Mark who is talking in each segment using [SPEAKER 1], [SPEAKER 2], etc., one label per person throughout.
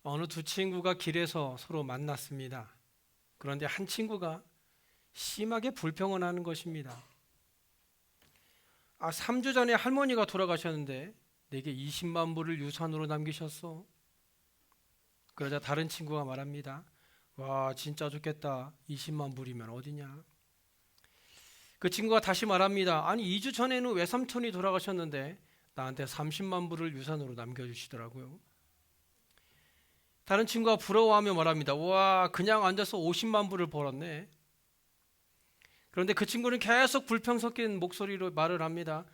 [SPEAKER 1] 어느 두 친구가 길에서 서로 만났습니다. 그런데 한 친구가 심하게 불평을 하는 것입니다. 3주 전에 할머니가 돌아가셨는데 내게 20만 불을 유산으로 남기셨어. 그러자 다른 친구가 말합니다. 와, 진짜 좋겠다. 20만 불이면 어디냐? 그 친구가 다시 말합니다. 아니, 2주 전에는 외삼촌이 돌아가셨는데 나한테 30만 불을 유산으로 남겨주시더라고요. 다른 친구가 부러워하며 말합니다. 와, 그냥 앉아서 50만 불을 벌었네. 그런데 그 친구는 계속 불평 섞인 목소리로 말을 합니다.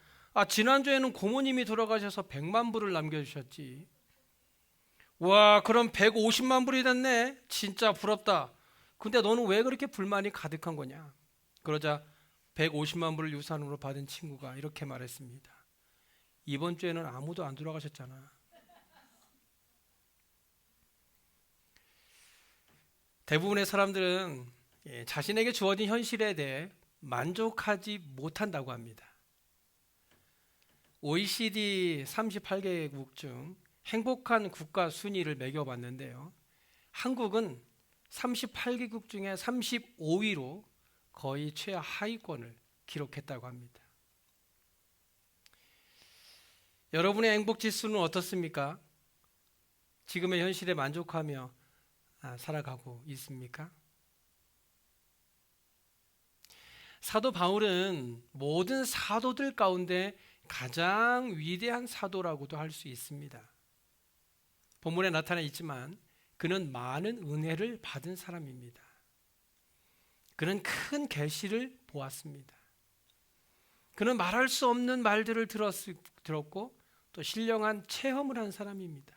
[SPEAKER 1] 지난주에는 고모님이 돌아가셔서 100만 불을 남겨주셨지. 와, 그럼 150만 불이 됐네. 진짜 부럽다. 근데 너는 왜 그렇게 불만이 가득한 거냐? 그러자 150만 불을 유산으로 받은 친구가 이렇게 말했습니다. 이번 주에는 아무도 안 돌아가셨잖아. 대부분의 사람들은 자신에게 주어진 현실에 대해 만족하지 못한다고 합니다. OECD 38개국 중 행복한 국가 순위를 매겨봤는데요. 한국은 38개국 중에 35위로 거의 최하위권을 기록했다고 합니다. 여러분의 행복 지수는 어떻습니까? 지금의 현실에 만족하며 살아가고 있습니까? 사도 바울은 모든 사도들 가운데 가장 위대한 사도라고도 할 수 있습니다. 본문에 나타나 있지만 그는 많은 은혜를 받은 사람입니다. 그는 큰 계시를 보았습니다. 그는 말할 수 없는 말들을 들었고 또 신령한 체험을 한 사람입니다.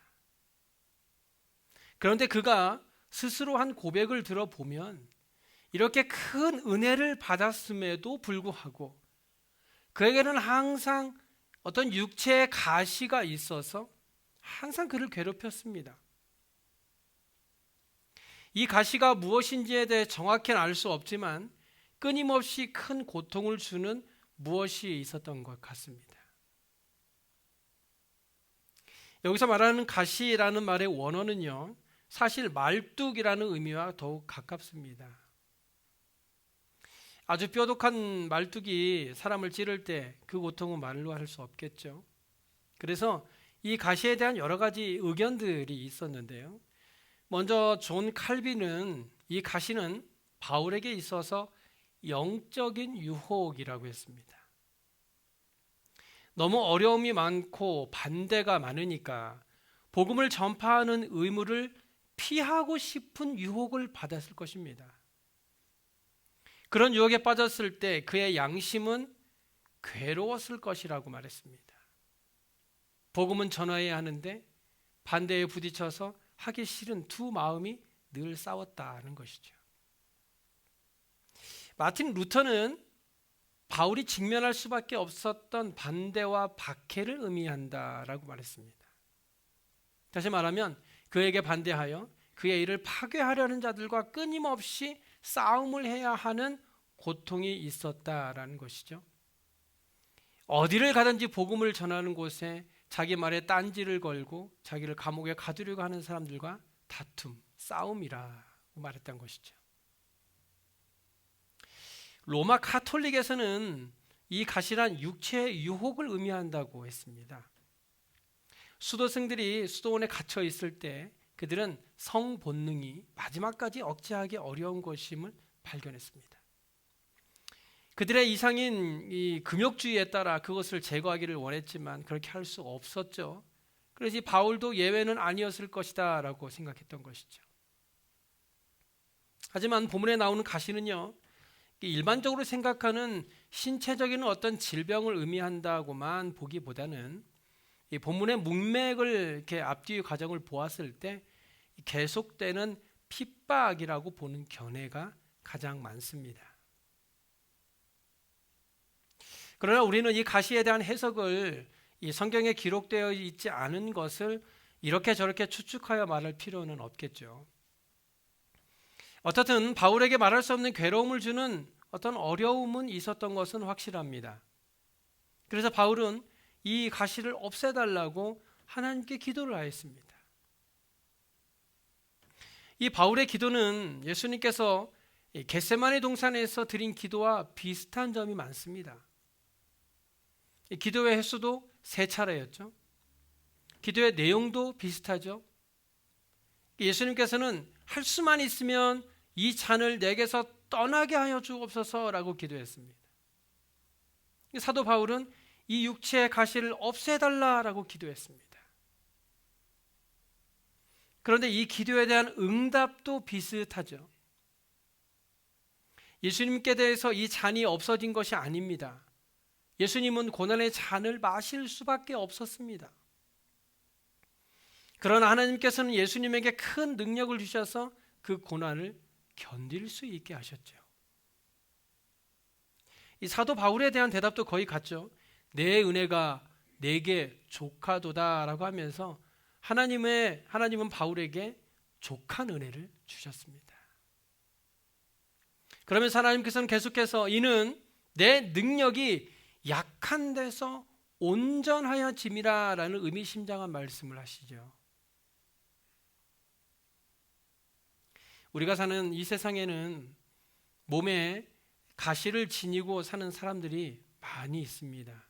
[SPEAKER 1] 그런데 그가 스스로 한 고백을 들어보면 이렇게 큰 은혜를 받았음에도 불구하고 그에게는 항상 어떤 육체의 가시가 있어서 항상 그를 괴롭혔습니다. 이 가시가 무엇인지에 대해 정확히는 알 수 없지만 끊임없이 큰 고통을 주는 무엇이 있었던 것 같습니다. 여기서 말하는 가시라는 말의 원어는요, 사실 말뚝이라는 의미와 더욱 가깝습니다. 아주 뾰족한 말뚝이 사람을 찌를 때 그 고통은 말로 할 수 없겠죠. 그래서 이 가시에 대한 여러 가지 의견들이 있었는데요. 먼저 존 칼빈은 이 가시는 바울에게 있어서 영적인 유혹이라고 했습니다. 너무 어려움이 많고 반대가 많으니까 복음을 전파하는 의무를 피하고 싶은 유혹을 받았을 것입니다. 그런 유혹에 빠졌을 때 그의 양심은 괴로웠을 것이라고 말했습니다. 복음은 전해야 하는데 반대에 부딪혀서 하기 싫은 두 마음이 늘 싸웠다는 것이죠. 마틴 루터는 바울이 직면할 수밖에 없었던 반대와 박해를 의미한다라고 말했습니다. 다시 말하면 그에게 반대하여 그의 일을 파괴하려는 자들과 끊임없이 싸움을 해야 하는 고통이 있었다라는 것이죠. 어디를 가든지 복음을 전하는 곳에 자기 말에 딴지를 걸고 자기를 감옥에 가두려고 하는 사람들과 다툼, 싸움이라고 말했던 것이죠. 로마 카톨릭에서는 이 가시란 육체의 유혹을 의미한다고 했습니다. 수도승들이 수도원에 갇혀 있을 때 그들은 성 본능이 마지막까지 억제하기 어려운 것임을 발견했습니다. 그들의 이상인 이 금욕주의에 따라 그것을 제거하기를 원했지만 그렇게 할 수 없었죠. 그래서 바울도 예외는 아니었을 것이다 라고 생각했던 것이죠. 하지만 본문에 나오는 가시는요, 일반적으로 생각하는 신체적인 어떤 질병을 의미한다고만 보기보다는 이 본문의 문맥을 이렇게 앞뒤 과정을 보았을 때 계속되는 핍박이라고 보는 견해가 가장 많습니다. 그러나 우리는 이 가시에 대한 해석을 이 성경에 기록되어 있지 않은 것을 이렇게 저렇게 추측하여 말할 필요는 없겠죠. 어떻든 바울에게 말할 수 없는 괴로움을 주는 어떤 어려움은 있었던 것은 확실합니다. 그래서 바울은 이 가시를 없애달라고 하나님께 기도를 하였습니다. 이 바울의 기도는 예수님께서 겟세마네 동산에서 드린 기도와 비슷한 점이 많습니다. 기도의 횟수도 3차례였죠. 기도의 내용도 비슷하죠. 예수님께서는 할 수만 있으면 이 잔을 내게서 떠나게 하여 주옵소서라고 기도했습니다. 사도 바울은 이 육체의 가시를 없애달라라고 기도했습니다. 그런데 이 기도에 대한 응답도 비슷하죠. 예수님께 대해서 이 잔이 없어진 것이 아닙니다. 예수님은 고난의 잔을 마실 수밖에 없었습니다. 그러나 하나님께서는 예수님에게 큰 능력을 주셔서 그 고난을 견딜 수 있게 하셨죠. 이 사도 바울에 대한 대답도 거의 같죠. 내 은혜가 내게 족하도다라고 하면서 하나님은 바울에게 족한 은혜를 주셨습니다. 그러면서 하나님께서는 계속해서 이는 내 능력이 약한 데서 온전하여짐이라라는 의미심장한 말씀을 하시죠. 우리가 사는 이 세상에는 몸에 가시를 지니고 사는 사람들이 많이 있습니다.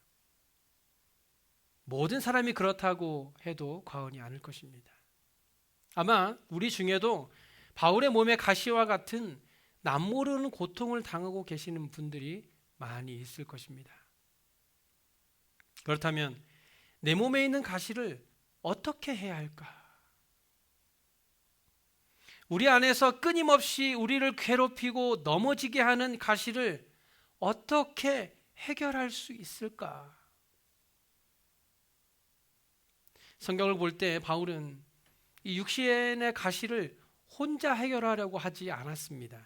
[SPEAKER 1] 모든 사람이 그렇다고 해도 과언이 아닐 것입니다. 아마 우리 중에도 바울의 몸에 가시와 같은 남모르는 고통을 당하고 계시는 분들이 많이 있을 것입니다. 그렇다면 내 몸에 있는 가시를 어떻게 해야 할까? 우리 안에서 끊임없이 우리를 괴롭히고 넘어지게 하는 가시를 어떻게 해결할 수 있을까? 성경을 볼 때 바울은 이 육신의 가시를 혼자 해결하려고 하지 않았습니다.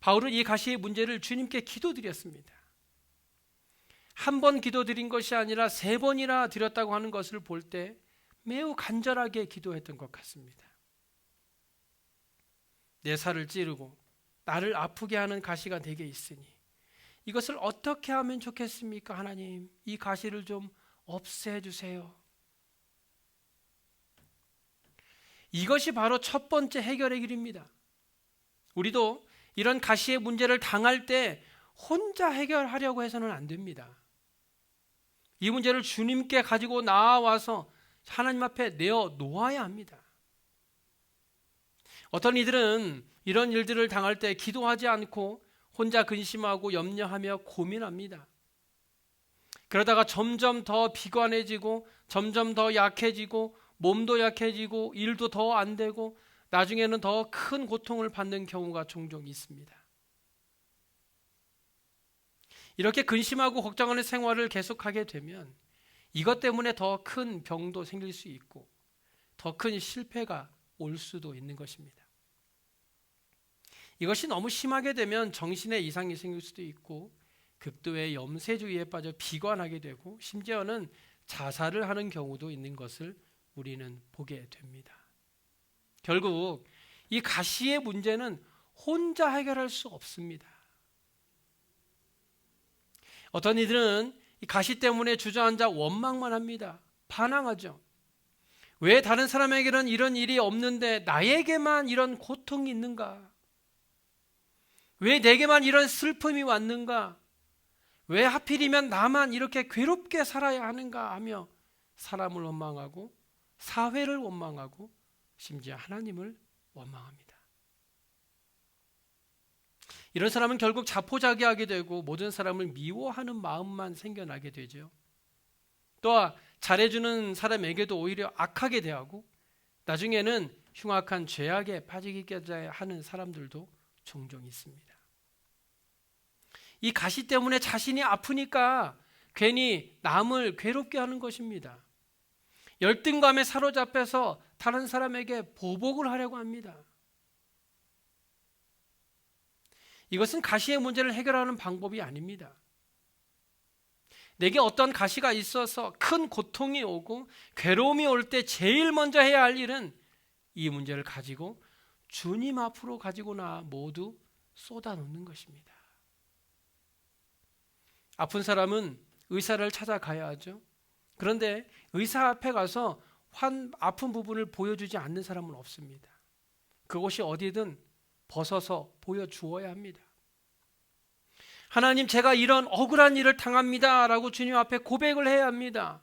[SPEAKER 1] 바울은 이 가시의 문제를 주님께 기도드렸습니다. 한 번 기도드린 것이 아니라 3번이나 드렸다고 하는 것을 볼 때 매우 간절하게 기도했던 것 같습니다. 내 살을 찌르고 나를 아프게 하는 가시가 내게 있으니 이것을 어떻게 하면 좋겠습니까? 하나님, 이 가시를 좀 없애주세요. 이것이 바로 첫 번째 해결의 길입니다. 우리도 이런 가시의 문제를 당할 때 혼자 해결하려고 해서는 안 됩니다. 이 문제를 주님께 가지고 나와서 하나님 앞에 내어 놓아야 합니다. 어떤 이들은 이런 일들을 당할 때 기도하지 않고 혼자 근심하고 염려하며 고민합니다. 그러다가 점점 더 비관해지고 점점 더 약해지고 몸도 약해지고 일도 더 안 되고 나중에는 더 큰 고통을 받는 경우가 종종 있습니다. 이렇게 근심하고 걱정하는 생활을 계속하게 되면 이것 때문에 더 큰 병도 생길 수 있고 더 큰 실패가 올 수도 있는 것입니다. 이것이 너무 심하게 되면 정신에 이상이 생길 수도 있고 극도의 염세주의에 빠져 비관하게 되고 심지어는 자살을 하는 경우도 있는 것을 우리는 보게 됩니다. 결국 이 가시의 문제는 혼자 해결할 수 없습니다. 어떤 이들은 이 가시 때문에 주저앉아 원망만 합니다. 반항하죠. 왜 다른 사람에게는 이런 일이 없는데 나에게만 이런 고통이 있는가? 왜 내게만 이런 슬픔이 왔는가? 왜 하필이면 나만 이렇게 괴롭게 살아야 하는가 하며 사람을 원망하고 사회를 원망하고 심지어 하나님을 원망합니다. 이런 사람은 결국 자포자기하게 되고 모든 사람을 미워하는 마음만 생겨나게 되죠. 또 잘해주는 사람에게도 오히려 악하게 대하고 나중에는 흉악한 죄악에 빠지기까지 하는 사람들도 종종 있습니다. 이 가시 때문에 자신이 아프니까 괜히 남을 괴롭게 하는 것입니다. 열등감에 사로잡혀서 다른 사람에게 보복을 하려고 합니다. 이것은 가시의 문제를 해결하는 방법이 아닙니다. 내게 어떤 가시가 있어서 큰 고통이 오고 괴로움이 올 때 제일 먼저 해야 할 일은 이 문제를 가지고 주님 앞으로 가지고 나와 모두 쏟아놓는 것입니다. 아픈 사람은 의사를 찾아가야 하죠. 그런데 의사 앞에 가서 아픈 부분을 보여주지 않는 사람은 없습니다. 그곳이 어디든 벗어서 보여주어야 합니다. 하나님, 제가 이런 억울한 일을 당합니다 라고 주님 앞에 고백을 해야 합니다.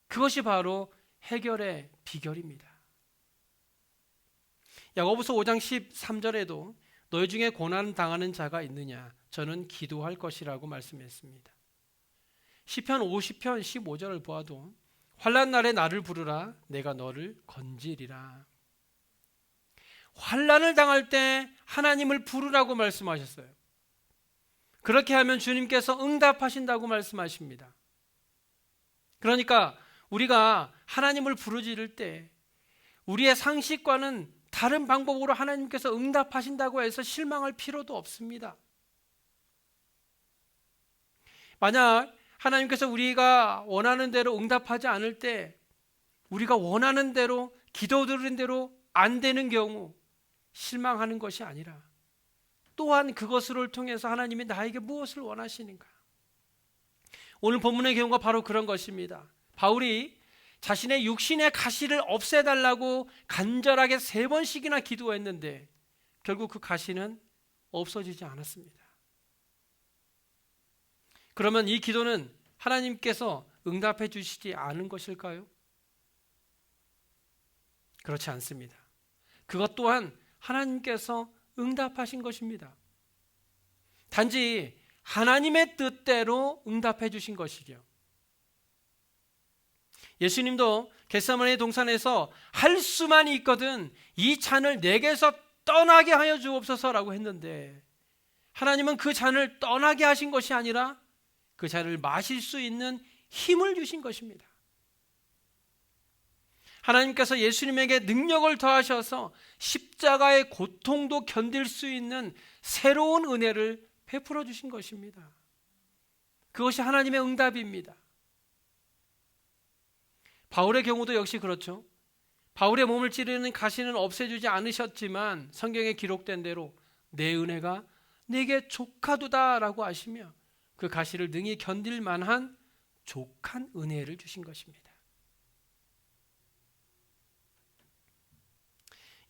[SPEAKER 1] 그것이 바로 해결의 비결입니다. 야고보서 5장 13절에도 너희 중에 고난 당하는 자가 있느냐? 저는 기도할 것이라고 말씀했습니다. 시편 50편 15절을 보아도 환난 날에 나를 부르라 내가 너를 건지리라. 환난을 당할 때 하나님을 부르라고 말씀하셨어요. 그렇게 하면 주님께서 응답하신다고 말씀하십니다. 그러니까 우리가 하나님을 부르짖을 때 우리의 상식과는 다른 방법으로 하나님께서 응답하신다고 해서 실망할 필요도 없습니다. 만약 하나님께서 우리가 원하는 대로 응답하지 않을 때 우리가 원하는 대로 기도 드린 대로 안 되는 경우 실망하는 것이 아니라 또한 그것을 통해서 하나님이 나에게 무엇을 원하시는가? 오늘 본문의 경우가 바로 그런 것입니다. 바울이 자신의 육신의 가시를 없애달라고 간절하게 3번씩이나 기도했는데 결국 그 가시는 없어지지 않았습니다. 그러면 이 기도는 하나님께서 응답해 주시지 않은 것일까요? 그렇지 않습니다. 그것 또한 하나님께서 응답하신 것입니다. 단지 하나님의 뜻대로 응답해 주신 것이죠. 예수님도 겟세마네 동산에서 할 수만 있거든 이 잔을 내게서 떠나게 하여 주옵소서라고 했는데 하나님은 그 잔을 떠나게 하신 것이 아니라 그 잔을 마실 수 있는 힘을 주신 것입니다. 하나님께서 예수님에게 능력을 더하셔서 십자가의 고통도 견딜 수 있는 새로운 은혜를 베풀어 주신 것입니다. 그것이 하나님의 응답입니다. 바울의 경우도 역시 그렇죠. 바울의 몸을 찌르는 가시는 없애주지 않으셨지만 성경에 기록된 대로 내 은혜가 내게 족하도다 라고 하시며 그 가시를 능히 견딜 만한 족한 은혜를 주신 것입니다.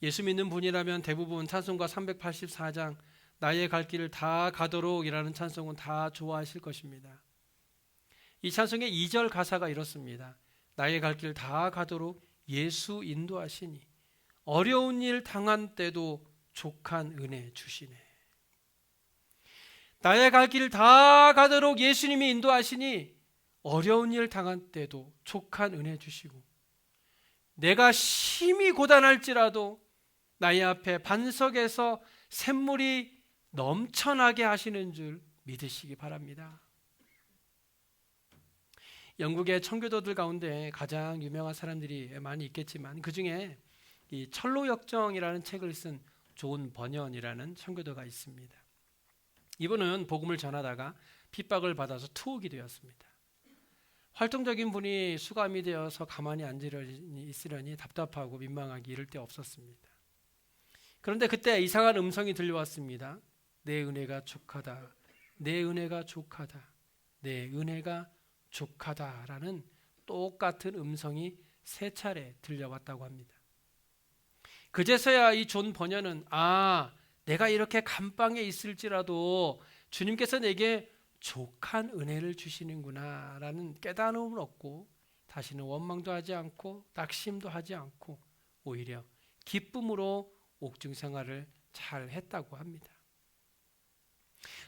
[SPEAKER 1] 예수 믿는 분이라면 대부분 찬송가 384장 나의 갈 길을 다 가도록 이라는 찬송은 다 좋아하실 것입니다. 이 찬송의 2절 가사가 이렇습니다. 나의 갈 길 다 가도록 예수 인도하시니 어려운 일 당한 때도 족한 은혜 주시네. 나의 갈 길 다 가도록 예수님이 인도하시니 어려운 일 당한 때도 족한 은혜 주시고 내가 심히 고단할지라도 나의 앞에 반석에서 샘물이 넘쳐나게 하시는 줄 믿으시기 바랍니다. 영국의 청교도들 가운데 가장 유명한 사람들이 많이 있겠지만 그 중에 이 철로역정이라는 책을 쓴 존 버년이라는 청교도가 있습니다. 이분은 복음을 전하다가 핍박을 받아서 투옥이 되었습니다. 활동적인 분이 수감이 되어서 가만히 있으려니 답답하고 민망하기 이를 데 없었습니다. 그런데 그때 이상한 음성이 들려왔습니다. 내 은혜가 족하다. 내 은혜가 족하다. 내 은혜가 족하다라는 똑같은 음성이 3차례 들려왔다고 합니다. 그제서야 이 존 버년은 내가 이렇게 감방에 있을지라도 주님께서 내게 족한 은혜를 주시는구나 라는 깨달음을 얻고 다시는 원망도 하지 않고 낙심도 하지 않고 오히려 기쁨으로 옥중 생활을 잘 했다고 합니다.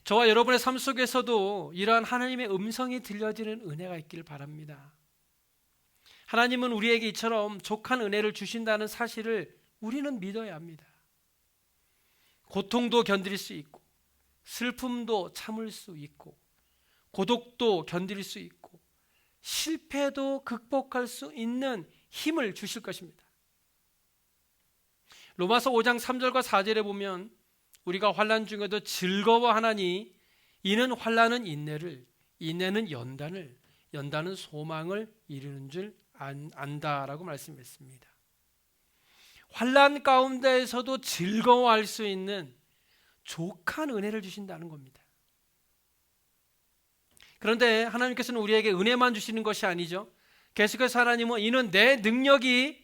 [SPEAKER 1] 저와 여러분의 삶 속에서도 이러한 하나님의 음성이 들려지는 은혜가 있길 바랍니다. 하나님은 우리에게 이처럼 족한 은혜를 주신다는 사실을 우리는 믿어야 합니다. 고통도 견딜 수 있고 슬픔도 참을 수 있고 고독도 견딜 수 있고 실패도 극복할 수 있는 힘을 주실 것입니다. 로마서 5장 3절과 4절에 보면 우리가 환난 중에도 즐거워하나니 이는 환난은 인내를, 인내는 연단을, 연단은 소망을 이루는 줄 안다라고 말씀했습니다. 환난 가운데에서도 즐거워할 수 있는 족한 은혜를 주신다는 겁니다. 그런데 하나님께서는 우리에게 은혜만 주시는 것이 아니죠. 계속해서 하나님은 이는 내 능력이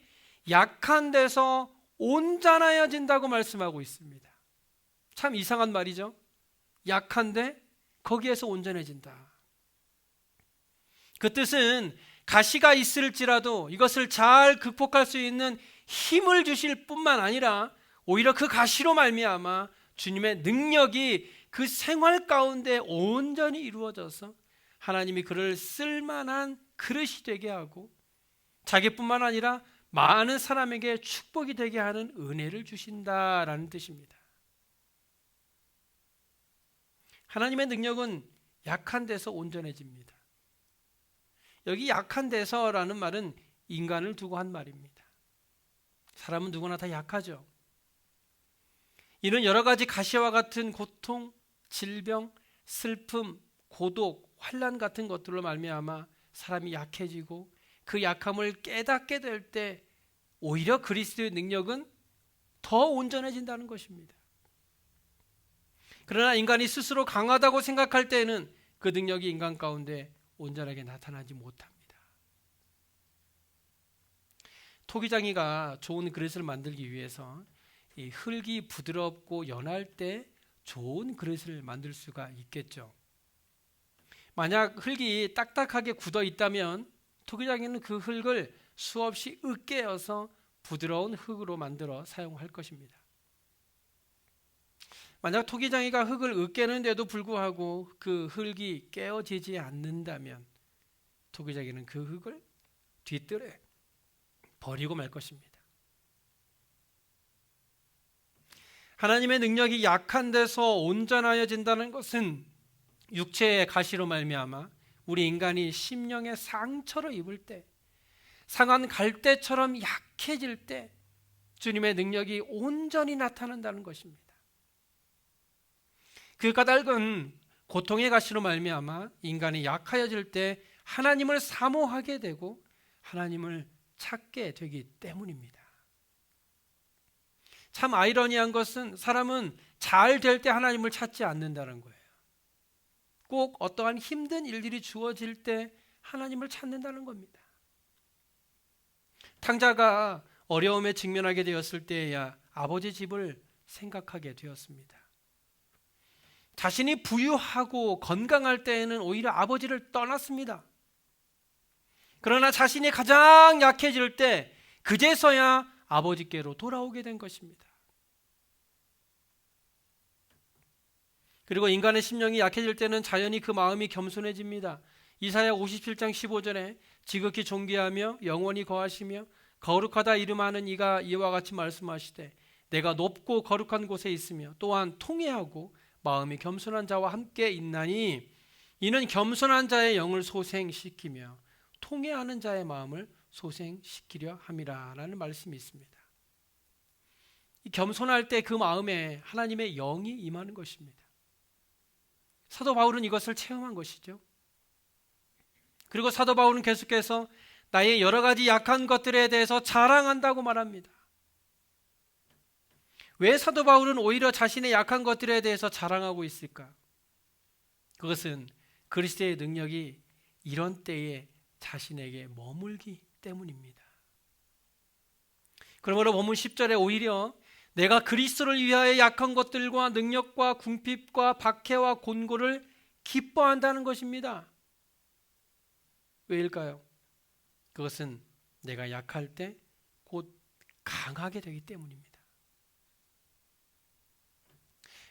[SPEAKER 1] 약한 데서 온전해진다고 말씀하고 있습니다. 참 이상한 말이죠. 약한데 거기에서 온전해진다. 그 뜻은 가시가 있을지라도 이것을 잘 극복할 수 있는 힘을 주실 뿐만 아니라 오히려 그 가시로 말미암아 주님의 능력이 그 생활 가운데 온전히 이루어져서 하나님이 그를 쓸만한 그릇이 되게 하고 자기뿐만 아니라 많은 사람에게 축복이 되게 하는 은혜를 주신다라는 뜻입니다. 하나님의 능력은 약한 데서 온전해집니다. 여기 약한 데서라는 말은 인간을 두고 한 말입니다. 사람은 누구나 다 약하죠. 이는 여러 가지 가시와 같은 고통, 질병, 슬픔, 고독, 환난 같은 것들로 말미암아 사람이 약해지고 그 약함을 깨닫게 될 때 오히려 그리스도의 능력은 더 온전해진다는 것입니다. 그러나 인간이 스스로 강하다고 생각할 때에는 그 능력이 인간 가운데 온전하게 나타나지 못합니다. 토기장이가 좋은 그릇을 만들기 위해서 이 흙이 부드럽고 연할 때 좋은 그릇을 만들 수가 있겠죠. 만약 흙이 딱딱하게 굳어 있다면 토기장이는 그 흙을 수없이 으깨어서 부드러운 흙으로 만들어 사용할 것입니다. 만약 토기장이가 흙을 으깨는데도 불구하고 그 흙이 깨어지지 않는다면 토기장이는 그 흙을 뒤뜰에 버리고 말 것입니다. 하나님의 능력이 약한 데서 온전하여진다는 것은 육체의 가시로 말미암아 우리 인간이 심령의 상처를 입을 때, 상한 갈대처럼 약해질 때 주님의 능력이 온전히 나타난다는 것입니다. 그 까닭은 고통의 가시로 말미암아 인간이 약하여질 때 하나님을 사모하게 되고 하나님을 찾게 되기 때문입니다. 참 아이러니한 것은 사람은 잘 될 때 하나님을 찾지 않는다는 거예요. 꼭 어떠한 힘든 일들이 주어질 때 하나님을 찾는다는 겁니다. 탕자가 어려움에 직면하게 되었을 때에야 아버지 집을 생각하게 되었습니다. 자신이 부유하고 건강할 때에는 오히려 아버지를 떠났습니다. 그러나 자신이 가장 약해질 때 그제서야 아버지께로 돌아오게 된 것입니다. 그리고 인간의 심령이 약해질 때는 자연히 그 마음이 겸손해집니다. 이사야 57장 15절에 지극히 존귀하며 영원히 거하시며 거룩하다 이름하는 이가 이와 같이 말씀하시되 내가 높고 거룩한 곳에 있으며 또한 통회하고 마음이 겸손한 자와 함께 있나니 이는 겸손한 자의 영을 소생시키며 통회하는 자의 마음을 소생시키려 함이라 라는 말씀이 있습니다. 이 겸손할 때 그 마음에 하나님의 영이 임하는 것입니다. 사도 바울은 이것을 체험한 것이죠. 그리고 사도 바울은 계속해서 나의 여러 가지 약한 것들에 대해서 자랑한다고 말합니다. 왜 사도 바울은 오히려 자신의 약한 것들에 대해서 자랑하고 있을까? 그것은 그리스도의 능력이 이런 때에 자신에게 머물기 때문입니다. 그러므로 본문 10절에 오히려 내가 그리스도를 위하여 약한 것들과 능력과 궁핍과 박해와 곤고를 기뻐한다는 것입니다. 왜일까요? 그것은 내가 약할 때 곧 강하게 되기 때문입니다.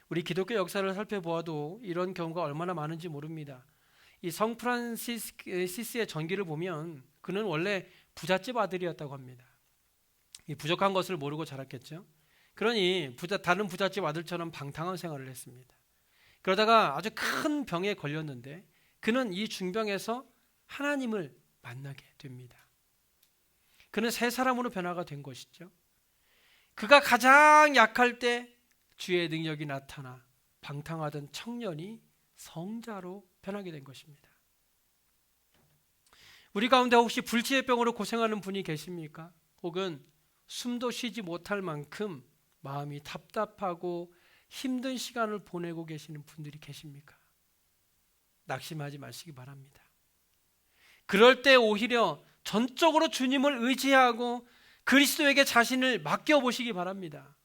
[SPEAKER 1] 우리 기독교 역사를 살펴보아도 이런 경우가 얼마나 많은지 모릅니다. 이 성 프란시스의 전기를 보면 그는 원래 부잣집 아들이었다고 합니다. 이 부족한 것을 모르고 자랐겠죠. 그러니 다른 부잣집 아들처럼 방탕한 생활을 했습니다. 그러다가 아주 큰 병에 걸렸는데 그는 이 중병에서 하나님을 만나게 됩니다. 그는 새 사람으로 변화가 된 것이죠. 그가 가장 약할 때 주의 능력이 나타나 방탕하던 청년이 성자로 변하게 된 것입니다. 우리 가운데 혹시 불치의병으로 고생하는 분이 계십니까? 혹은 숨도 쉬지 못할 만큼 마음이 답답하고 힘든 시간을 보내고 계시는 분들이 계십니까? 낙심하지 마시기 바랍니다. 그럴 때 오히려 전적으로 주님을 의지하고 그리스도에게 자신을 맡겨보시기 바랍니다.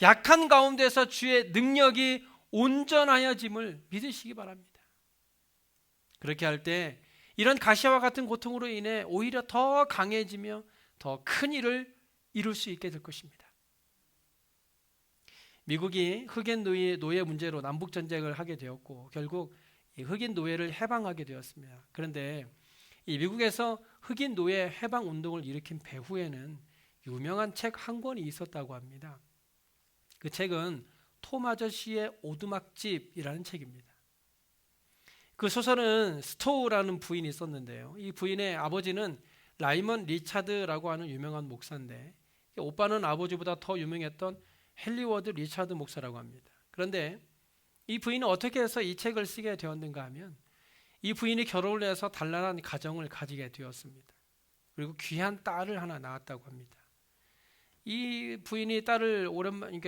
[SPEAKER 1] 약한 가운데서 주의 능력이 온전하여짐을 믿으시기 바랍니다. 그렇게 할 때 이런 가시와 같은 고통으로 인해 오히려 더 강해지며 더 큰 일을 이룰 수 있게 될 것입니다. 미국이 흑인 노예 문제로 남북 전쟁을 하게 되었고 결국 흑인 노예를 해방하게 되었습니다. 그런데 이 미국에서 흑인 노예 해방 운동을 일으킨 배후에는 유명한 책 한 권이 있었다고 합니다. 그 책은 톰 아저씨의 오두막집이라는 책입니다. 그 소설은 스토우라는 부인이 있었는데요. 이 부인의 아버지는 라이먼 리차드라고 하는 유명한 목사인데 오빠는 아버지보다 더 유명했던 헨리워드 리차드 목사라고 합니다. 그런데 이 부인은 어떻게 해서 이 책을 쓰게 되었는가 하면 이 부인이 결혼을 해서 단란한 가정을 가지게 되었습니다. 그리고 귀한 딸을 하나 낳았다고 합니다. 이 부인이 딸을 오랜만에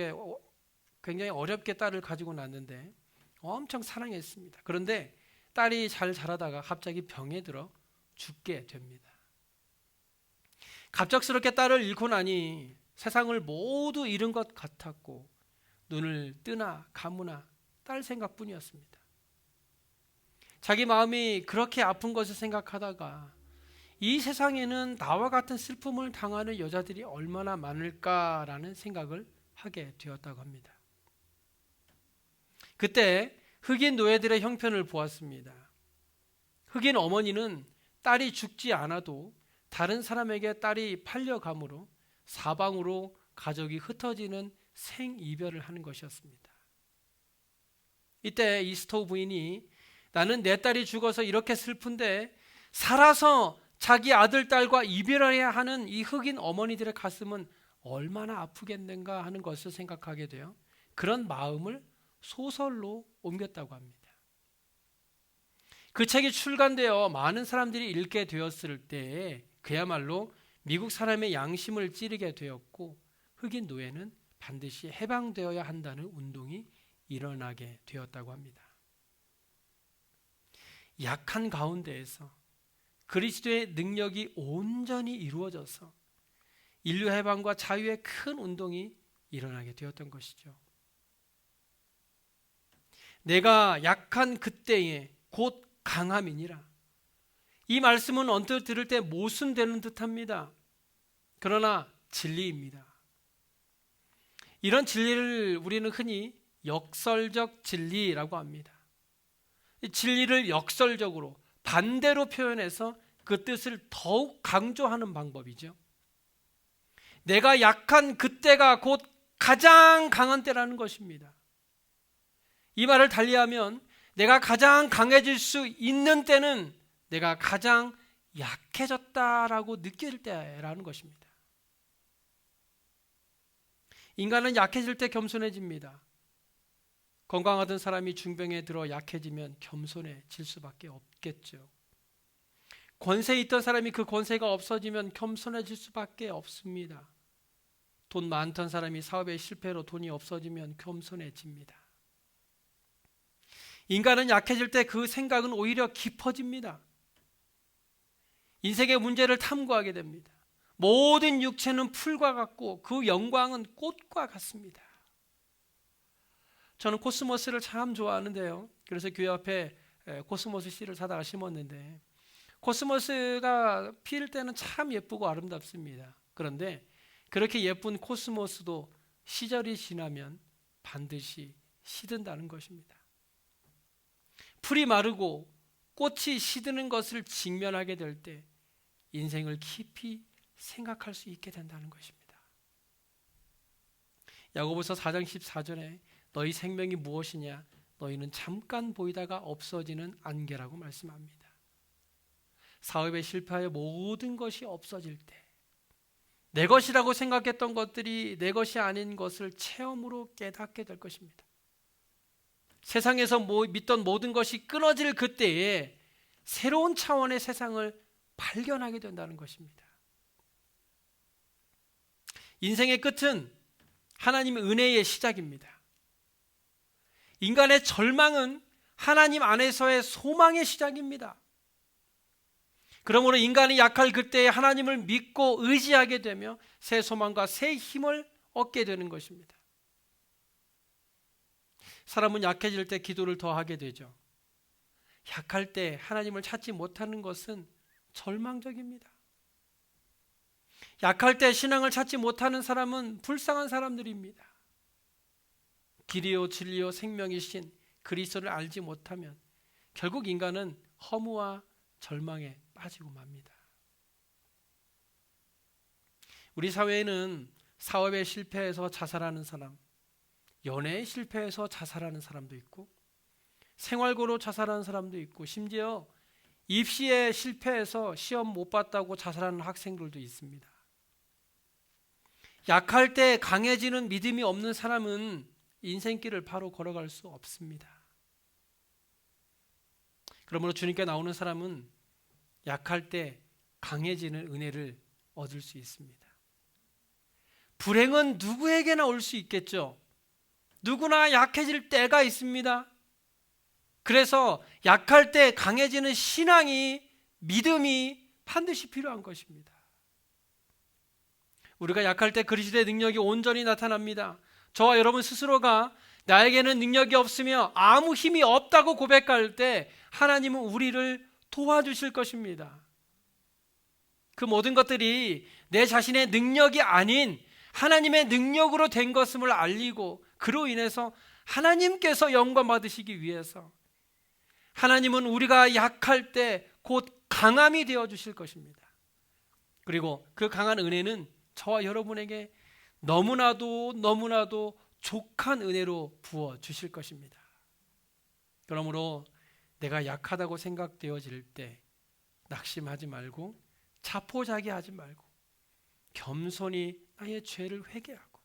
[SPEAKER 1] 굉장히 어렵게 딸을 가지고 낳았는데 엄청 사랑했습니다. 그런데 딸이 잘 자라다가 갑자기 병에 들어 죽게 됩니다. 갑작스럽게 딸을 잃고 나니 세상을 모두 잃은 것 같았고 눈을 뜨나 감으나 딸 생각뿐이었습니다. 자기 마음이 그렇게 아픈 것을 생각하다가 이 세상에는 나와 같은 슬픔을 당하는 여자들이 얼마나 많을까라는 생각을 하게 되었다고 합니다. 그때 흑인 노예들의 형편을 보았습니다. 흑인 어머니는 딸이 죽지 않아도 다른 사람에게 딸이 팔려감으로 사방으로 가족이 흩어지는 생이별을 하는 것이었습니다. 이때 이 스토우 부인이 나는 내 딸이 죽어서 이렇게 슬픈데 살아서 자기 아들, 딸과 이별해야 하는 이 흑인 어머니들의 가슴은 얼마나 아프겠는가 하는 것을 생각하게 되어 그런 마음을 소설로 옮겼다고 합니다. 그 책이 출간되어 많은 사람들이 읽게 되었을 때에 그야말로 미국 사람의 양심을 찌르게 되었고 흑인 노예는 반드시 해방되어야 한다는 운동이 일어나게 되었다고 합니다. 약한 가운데에서 그리스도의 능력이 온전히 이루어져서 인류 해방과 자유의 큰 운동이 일어나게 되었던 것이죠. 내가 약한 그때에 곧 강함이니라. 이 말씀은 언뜻 들을 때 모순되는 듯합니다. 그러나 진리입니다. 이런 진리를 우리는 흔히 역설적 진리라고 합니다. 이 진리를 역설적으로 반대로 표현해서 그 뜻을 더욱 강조하는 방법이죠. 내가 약한 그때가 곧 가장 강한 때라는 것입니다. 이 말을 달리하면 내가 가장 강해질 수 있는 때는 내가 가장 약해졌다라고 느낄 때라는 것입니다. 인간은 약해질 때 겸손해집니다. 건강하던 사람이 중병에 들어 약해지면 겸손해질 수밖에 없겠죠. 권세 있던 사람이 그 권세가 없어지면 겸손해질 수밖에 없습니다. 돈 많던 사람이 사업의 실패로 돈이 없어지면 겸손해집니다. 인간은 약해질 때 그 생각은 오히려 깊어집니다. 인생의 문제를 탐구하게 됩니다. 모든 육체는 풀과 같고 그 영광은 꽃과 같습니다. 저는 코스모스를 참 좋아하는데요. 그래서 교회 앞에 코스모스 씨를 사다가 심었는데 코스모스가 필 때는 참 예쁘고 아름답습니다. 그런데 그렇게 예쁜 코스모스도 시절이 지나면 반드시 시든다는 것입니다. 풀이 마르고 꽃이 시드는 것을 직면하게 될 때 인생을 깊이 생각할 수 있게 된다는 것입니다. 야고보서 4장 14절에 너희 생명이 무엇이냐? 너희는 잠깐 보이다가 없어지는 안개라고 말씀합니다. 사업에 실패하여 모든 것이 없어질 때 내 것이라고 생각했던 것들이 내 것이 아닌 것을 체험으로 깨닫게 될 것입니다. 세상에서 믿던 모든 것이 끊어질 그때에 새로운 차원의 세상을 발견하게 된다는 것입니다. 인생의 끝은 하나님의 은혜의 시작입니다. 인간의 절망은 하나님 안에서의 소망의 시작입니다. 그러므로 인간이 약할 그때에 하나님을 믿고 의지하게 되며 새 소망과 새 힘을 얻게 되는 것입니다. 사람은 약해질 때 기도를 더 하게 되죠. 약할 때 하나님을 찾지 못하는 것은 절망적입니다. 약할 때 신앙을 찾지 못하는 사람은 불쌍한 사람들입니다. 길이요 진리요 생명이신 그리스도를 알지 못하면 결국 인간은 허무와 절망에 빠지고 맙니다. 우리 사회에는 사업에 실패해서 자살하는 사람, 연애에 실패해서 자살하는 사람도 있고, 생활고로 자살하는 사람도 있고, 심지어 입시에 실패해서 시험 못 봤다고 자살하는 학생들도 있습니다. 약할 때 강해지는 믿음이 없는 사람은 인생길을 바로 걸어갈 수 없습니다. 그러므로 주님께 나오는 사람은 약할 때 강해지는 은혜를 얻을 수 있습니다. 불행은 누구에게나 올 수 있겠죠. 누구나 약해질 때가 있습니다. 그래서 약할 때 강해지는 신앙이, 믿음이 반드시 필요한 것입니다. 우리가 약할 때 그리스도의 능력이 온전히 나타납니다. 저와 여러분 스스로가 나에게는 능력이 없으며 아무 힘이 없다고 고백할 때 하나님은 우리를 도와주실 것입니다. 그 모든 것들이 내 자신의 능력이 아닌 하나님의 능력으로 된 것임을 알리고, 그로 인해서 하나님께서 영광 받으시기 위해서 하나님은 우리가 약할 때 곧 강함이 되어 주실 것입니다. 그리고 그 강한 은혜는 저와 여러분에게 너무나도 족한 은혜로 부어 주실 것입니다. 그러므로 내가 약하다고 생각되어질 때 낙심하지 말고 자포자기하지 말고 겸손히 나의 죄를 회개하고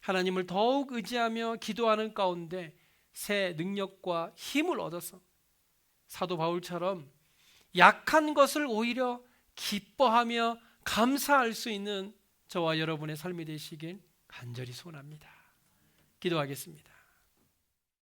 [SPEAKER 1] 하나님을 더욱 의지하며 기도하는 가운데 새 능력과 힘을 얻어서 사도 바울처럼 약한 것을 오히려 기뻐하며 감사할 수 있는 저와 여러분의 삶이 되시길 간절히 소원합니다. 기도하겠습니다.